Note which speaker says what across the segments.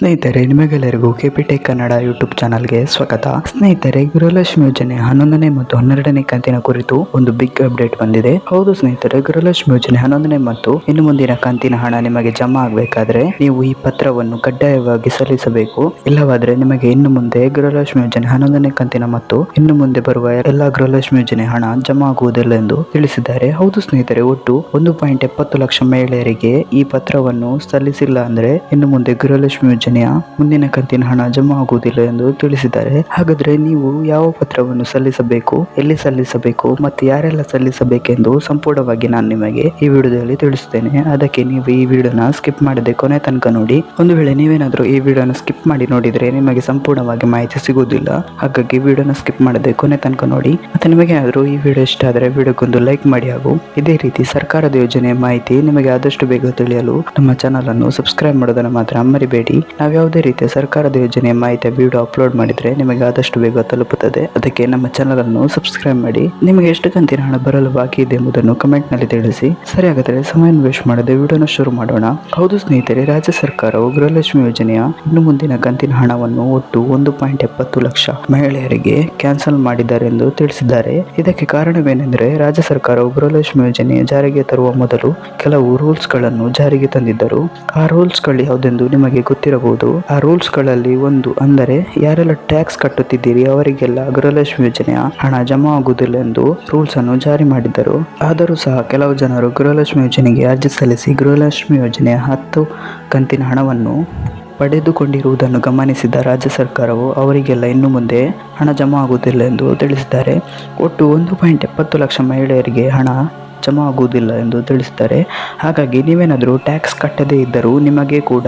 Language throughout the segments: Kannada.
Speaker 1: ಸ್ನೇಹಿತರೆ, ನಿಮಗೆಲ್ಲರಿಗೂ ಕೆಪಿಟೆಕ್ ಕನ್ನಡ ಯೂಟ್ಯೂಬ್ ಚಾನಲ್ಗೆ ಸ್ವಾಗತ. ಸ್ನೇಹಿತರೆ, ಗೃಹಲಕ್ಷ್ಮಿ ಯೋಜನೆ 11ನೇ ಮತ್ತು 12ನೇ ಕಂತಿನ ಕುರಿತು ಒಂದು ಬಿಗ್ ಅಪ್ಡೇಟ್ ಬಂದಿದೆ. ಹೌದು ಸ್ನೇಹಿತರೆ, ಗೃಹಲಕ್ಷ್ಮಿ ಯೋಜನೆ 11ನೇ ಮತ್ತು ಇನ್ನು ಮುಂದಿನ ಕಂತಿನ ಹಣ ನಿಮಗೆ ಜಮಾ ಆಗಬೇಕಾದ್ರೆ ನೀವು ಈ ಪತ್ರವನ್ನು ಕಡ್ಡಾಯವಾಗಿ ಸಲ್ಲಿಸಬೇಕು. ಇಲ್ಲವಾದ್ರೆ ನಿಮಗೆ ಇನ್ನು ಮುಂದೆ ಗೃಹಲಕ್ಷ್ಮಿ ಯೋಜನೆ 11ನೇ ಕಂತಿನ ಮತ್ತು ಇನ್ನು ಮುಂದೆ ಬರುವ ಎಲ್ಲ ಗೃಹಲಕ್ಷ್ಮಿ ಯೋಜನೆ ಹಣ ಜಮಾ ಆಗುವುದಿಲ್ಲ ಎಂದು ತಿಳಿಸಿದ್ದಾರೆ. ಹೌದು ಸ್ನೇಹಿತರೆ, ಒಟ್ಟು 1.70 ಲಕ್ಷ ಮಹಿಳೆಯರಿಗೆ ಈ ಪತ್ರವನ್ನು ಸಲ್ಲಿಸಿಲ್ಲ ಅಂದ್ರೆ ಇನ್ನು ಮುಂದೆ ಗೃಹಲಕ್ಷ್ಮಿ ಯೋಜನೆಯ ಮುಂದಿನ ಕಂತಿನ ಹಣ ಜಮಾ ಆಗುವುದಿಲ್ಲ ಎಂದು ತಿಳಿಸಿದ್ದಾರೆ. ಹಾಗಾದ್ರೆ ನೀವು ಯಾವ ಪತ್ರವನ್ನು ಸಲ್ಲಿಸಬೇಕು, ಎಲ್ಲಿ ಸಲ್ಲಿಸಬೇಕು ಮತ್ತು ಯಾರೆಲ್ಲ ಸಲ್ಲಿಸಬೇಕೆಂದು ಸಂಪೂರ್ಣವಾಗಿ ನಾನು ನಿಮಗೆ ಈ ವಿಡಿಯೋದಲ್ಲಿ ತಿಳಿಸುತ್ತೇನೆ. ಅದಕ್ಕೆ ನೀವು ಈ ವಿಡಿಯೋನ ಸ್ಕಿಪ್ ಮಾಡದೆ ಕೊನೆ ತನಕ ನೋಡಿ. ಒಂದು ವೇಳೆ ನೀವೇನಾದರೂ ಈ ವಿಡಿಯೋನ ಸ್ಕಿಪ್ ಮಾಡಿ ನೋಡಿದ್ರೆ ನಿಮಗೆ ಸಂಪೂರ್ಣವಾಗಿ ಮಾಹಿತಿ ಸಿಗುವುದಿಲ್ಲ. ಹಾಗಾಗಿ ವಿಡಿಯೋನ ಸ್ಕಿಪ್ ಮಾಡದೆ ಕೊನೆ ತನಕ ನೋಡಿ. ಮತ್ತೆ ನಿಮಗೆ ಏನಾದರೂ ಈ ವಿಡಿಯೋ ಇಷ್ಟ ಆದರೆ ವಿಡಿಯೋಗೊಂದು ಲೈಕ್ ಮಾಡಿ ಹಾಗೂ ಇದೇ ರೀತಿ ಸರ್ಕಾರದ ಯೋಜನೆಯ ಮಾಹಿತಿ ನಿಮಗೆ ಆದಷ್ಟು ಬೇಗ ತಿಳಿಯಲು ನಮ್ಮ ಚಾನಲ್ ಅನ್ನು ಸಬ್ಸ್ಕ್ರೈಬ್ ಮಾಡೋದನ್ನು ಮಾತ್ರ ಮರಿಬೇಡಿ. ನಾವು ಯಾವುದೇ ರೀತಿಯ ಸರ್ಕಾರದ ಯೋಜನೆಯ ಮಾಹಿತಿಯ ವಿಡಿಯೋ ಅಪ್ಲೋಡ್ ಮಾಡಿದ್ರೆ ನಿಮಗೆ ಆದಷ್ಟು ಬೇಗ ತಲುಪುತ್ತದೆ. ಅದಕ್ಕೆ ನಮ್ಮ ಚಾನಲ್ ಅನ್ನು ಸಬ್ಸ್ಕ್ರೈಬ್ ಮಾಡಿ. ನಿಮಗೆ ಎಷ್ಟು ಕಂತಿನ ಹಣ ಬರಲು ಬಾಕಿ ಇದೆ ಎಂಬುದನ್ನು ಕಮೆಂಟ್ ನಲ್ಲಿ ತಿಳಿಸಿ. ಸರಿ, ಹಾಗಾದರೆ ಸಮಯ ವೇಸ್ಟ್ ಮಾಡದೆ ವಿಡಿಯೋನ ಶುರು ಮಾಡೋಣ. ಹೌದು ಸ್ನೇಹಿತರೆ, ರಾಜ್ಯ ಸರ್ಕಾರವು ಗೃಹಲಕ್ಷ್ಮಿ ಯೋಜನೆಯ ಇನ್ನು ಮುಂದಿನ ಕಂತಿನ ಹಣವನ್ನು ಒಟ್ಟು 1.70 ಲಕ್ಷ ಮಹಿಳೆಯರಿಗೆ ಕ್ಯಾನ್ಸಲ್ ಮಾಡಿದ್ದಾರೆ ಎಂದು ತಿಳಿಸಿದ್ದಾರೆ. ಇದಕ್ಕೆ ಕಾರಣವೇನೆಂದರೆ ರಾಜ್ಯ ಸರ್ಕಾರವು ಗೃಹಲಕ್ಷ್ಮಿ ಯೋಜನೆ ಜಾರಿಗೆ ತರುವ ಮೊದಲು ಕೆಲವು ರೂಲ್ಸ್ ಗಳನ್ನು ಜಾರಿಗೆ ತಂದಿದ್ದರು. ಆ ರೂಲ್ಸ್ ಗಳು ಯಾವುದೆಂದು ನಿಮಗೆ ಗೊತ್ತಿರಬಹುದು. ಆ ರೂಲ್ಸ್ ಗಳಲ್ಲಿ ಒಂದು ಅಂದರೆ ಯಾರೆಲ್ಲ ಟ್ಯಾಕ್ಸ್ ಕಟ್ಟುತ್ತಿದ್ದೀರಿ ಅವರಿಗೆಲ್ಲ ಗೃಹಲಕ್ಷ್ಮಿ ಯೋಜನೆಯ ಹಣ ಜಮಾ ಆಗುವುದಿಲ್ಲ ಎಂದು ರೂಲ್ಸ್ ಅನ್ನು ಜಾರಿ ಮಾಡಿದ್ದರು. ಆದರೂ ಸಹ ಕೆಲವು ಜನರು ಗೃಹಲಕ್ಷ್ಮಿ ಯೋಜನೆಗೆ ಅರ್ಜಿ ಸಲ್ಲಿಸಿ ಗೃಹಲಕ್ಷ್ಮಿ ಯೋಜನೆಯ 10 ಕಂತಿನ ಹಣವನ್ನು ಪಡೆದುಕೊಂಡಿರುವುದನ್ನು ಗಮನಿಸಿದ ರಾಜ್ಯ ಸರ್ಕಾರವು ಅವರಿಗೆಲ್ಲ ಇನ್ನು ಮುಂದೆ ಹಣ ಜಮಾ ಆಗುವುದಿಲ್ಲ ಎಂದು ತಿಳಿಸಿದ್ದಾರೆ. ಒಟ್ಟು 1.70 ಲಕ್ಷ ಮಹಿಳೆಯರಿಗೆ ಹಣ ಜಮಾ ಆಗುವುದಿಲ್ಲ ಎಂದು ತಿಳಿಸಿದ್ದಾರೆ. ಹಾಗಾಗಿ ನೀವೇನಾದರೂ ಟ್ಯಾಕ್ಸ್ ಕಟ್ಟದೇ ಇದ್ದರೂ ನಿಮಗೆ ಕೂಡ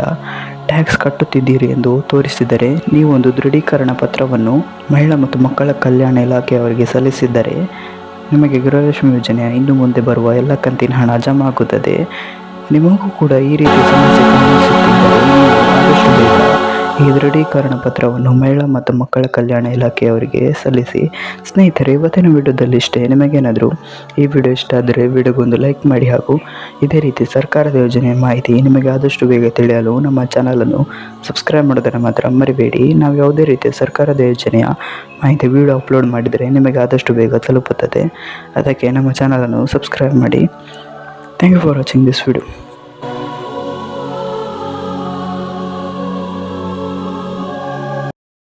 Speaker 1: ಟ್ಯಾಕ್ಸ್ ಕಟ್ಟುತ್ತಿದ್ದೀರಿ ಎಂದು ತೋರಿಸಿದರೆ ನೀವು ಒಂದು ದೃಢೀಕರಣ ಪತ್ರವನ್ನು ಮಹಿಳಾ ಮತ್ತು ಮಕ್ಕಳ ಕಲ್ಯಾಣ ಇಲಾಖೆಯವರಿಗೆ ಸಲ್ಲಿಸಿದರೆ ನಿಮಗೆ ಗೃಹಲಕ್ಷ್ಮಿ ಯೋಜನೆಯ ಇನ್ನು ಮುಂದೆ ಬರುವ ಎಲ್ಲ ಕಂತಿನ ಹಣ ಜಮಾ ಆಗುತ್ತದೆ. ನಿಮಗೂ ಕೂಡ ಈ ರೀತಿ ಸಮಸ್ಯೆ ಕಾಣಿಸುತ್ತಿದ್ದರೆ ಆದಷ್ಟು ಬೇಗ ಈ ದೃಢೀಕರಣ ಪತ್ರವನ್ನು ಮಹಿಳಾ ಮತ್ತು ಮಕ್ಕಳ ಕಲ್ಯಾಣ ಇಲಾಖೆಯವರಿಗೆ ಸಲ್ಲಿಸಿ. ಸ್ನೇಹಿತರೆ, ಇವತ್ತಿನ ವಿಡಿಯೋದಲ್ಲಿ ಇಷ್ಟೇ. ನಿಮಗೇನಾದರೂ ಈ ವಿಡಿಯೋ ಇಷ್ಟ ಆದರೆ ವಿಡಿಯೋಗೊಂದು ಲೈಕ್ ಮಾಡಿ ಹಾಗೂ ಇದೇ ರೀತಿ ಸರ್ಕಾರದ ಯೋಜನೆಯ ಮಾಹಿತಿ ನಿಮಗೆ ಆದಷ್ಟು ಬೇಗ ತಿಳಿಯಲು ನಮ್ಮ ಚಾನಲನ್ನು ಸಬ್ಸ್ಕ್ರೈಬ್ ಮಾಡೋದನ್ನು ಮಾತ್ರ ಮರಿಬೇಡಿ. ನಾವು ಯಾವುದೇ ರೀತಿಯ ಸರ್ಕಾರದ ಯೋಜನೆಯ ಮಾಹಿತಿ ವಿಡಿಯೋ ಅಪ್ಲೋಡ್ ಮಾಡಿದರೆ ನಿಮಗೆ ಆದಷ್ಟು ಬೇಗ ತಲುಪುತ್ತದೆ. ಅದಕ್ಕೆ ನಮ್ಮ ಚಾನಲನ್ನು ಸಬ್ಸ್ಕ್ರೈಬ್ ಮಾಡಿ. Thank you for watching this video.